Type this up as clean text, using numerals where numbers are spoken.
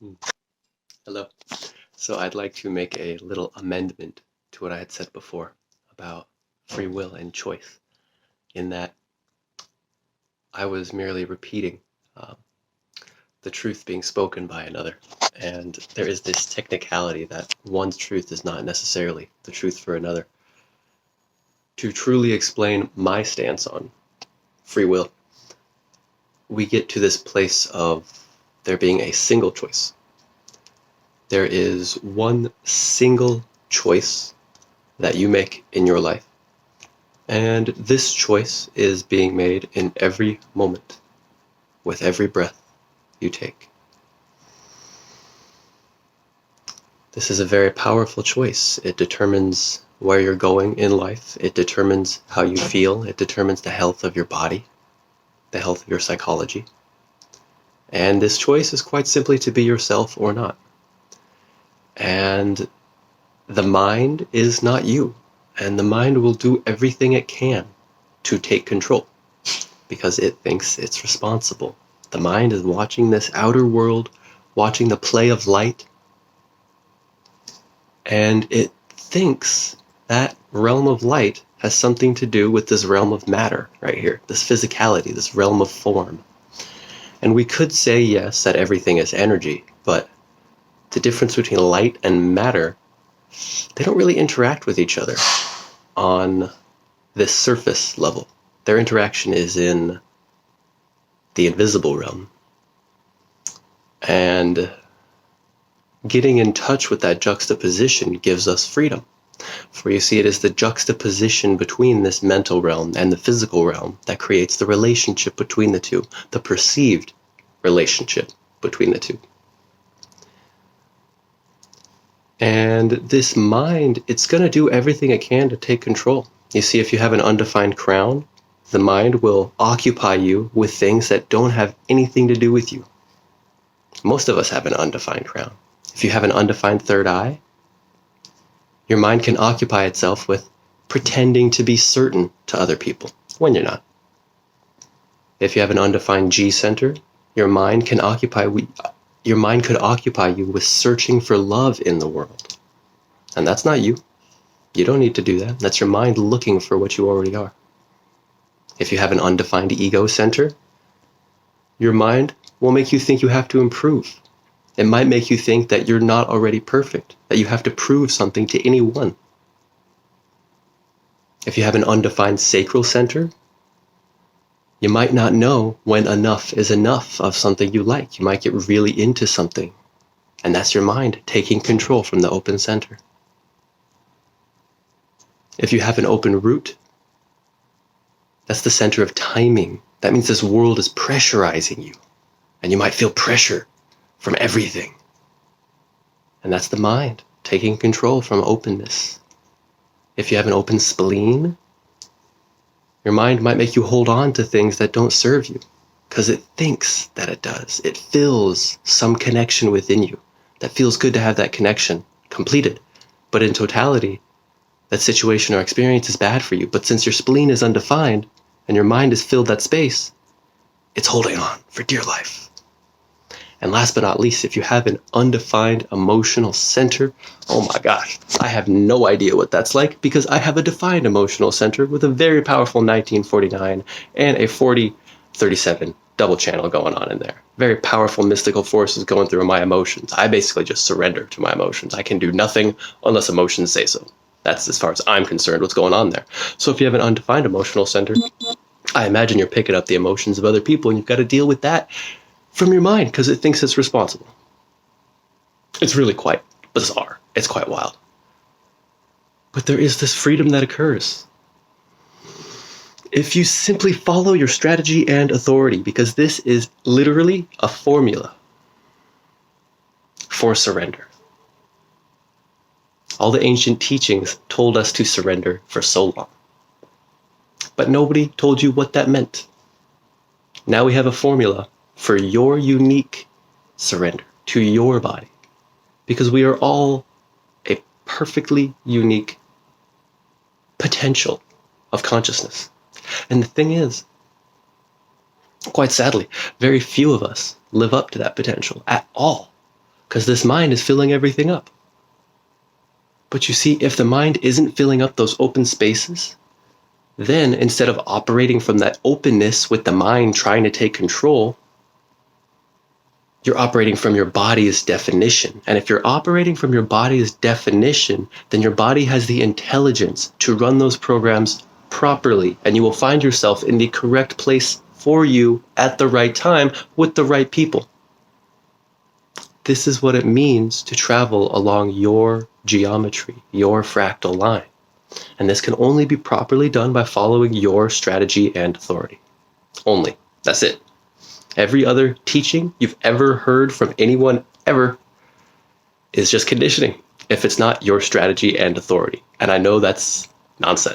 Mm. Hello. So I'd like to make a little amendment to what I had said before about free will and choice, in that I was merely repeating um, the truth being spoken by another. And there is this technicality that one's truth is not necessarily the truth for another. To truly explain my stance on free will, we get to this place of there being a single choice. There is one single choice that you make in your life. And this choice is being made in every moment, with every breath you take. This is a very powerful choice. It determines where you're going in life. It determines how you feel. It determines the health of your body, the health of your psychology. And this choice is quite simply to be yourself or not. And the mind is not you. And the mind will do everything it can to take control, because it thinks it's responsible. The mind is watching this outer world, watching the play of light, and it thinks that realm of light has something to do with this realm of matter right here, this physicality, this realm of form. And we could say, yes, that everything is energy, but the difference between light and matter, they don't really interact with each other on this surface level. Their interaction is in the invisible realm. And getting in touch with that juxtaposition gives us freedom. For you see, it is the juxtaposition between this mental realm and the physical realm that creates the relationship between the two, the perceived relationship between the two. And this mind, it's going to do everything it can to take control. You see, if you have an undefined crown, the mind will occupy you with things that don't have anything to do with you. Most of us have an undefined crown. If you have an undefined third eye, your mind can occupy itself with pretending to be certain to other people when you're not. If you have an undefined G center, your mind could occupy you with searching for love in the world. And that's not you. You don't need to do that. That's your mind looking for what you already are. If you have an undefined ego center, your mind will make you think you have to improve. It might make you think that you're not already perfect, that you have to prove something to anyone. If you have an undefined sacral center, you might not know when enough is enough of something you like. You might get really into something, and that's your mind taking control from the open center. If you have an open root, that's the center of timing. That means this world is pressurizing you, and you might feel pressure from everything. And that's the mind taking control from openness. If you have an open spleen, your mind might make you hold on to things that don't serve you because it thinks that it does. It feels some connection within you that feels good to have that connection completed. But in totality, that situation or experience is bad for you. But since your spleen is undefined and your mind has filled that space, it's holding on for dear life. And last but not least, if you have an undefined emotional center, oh my gosh, I have no idea what that's like, because I have a defined emotional center with a very powerful 1949 and a 4037 double channel going on in there. Very powerful mystical forces going through my emotions. I basically just surrender to my emotions. I can do nothing unless emotions say so. That's, as far as I'm concerned, what's going on there. So if you have an undefined emotional center, I imagine you're picking up the emotions of other people, and you've got to deal with that from your mind because it thinks it's responsible. It's really quite bizarre. It's quite wild. But there is this freedom that occurs if you simply follow your strategy and authority, because this is literally a formula for surrender. All the ancient teachings told us to surrender for so long, but nobody told you what that meant. Now we have a formula for your unique surrender to your body, because we are all a perfectly unique potential of consciousness. And the thing is, quite sadly, very few of us live up to that potential at all. because this mind is filling everything up. But you see, if the mind isn't filling up those open spaces, then instead of operating from that openness with the mind trying to take control, you're operating from your body's definition. And if you're operating from your body's definition, then your body has the intelligence to run those programs properly, and you will find yourself in the correct place for you at the right time with the right people. This is what it means to travel along your geometry, your fractal line. And this can only be properly done by following your strategy and authority. Only. That's it. Every other teaching you've ever heard from anyone ever is just conditioning if it's not your strategy and authority. And I know that's nonsense.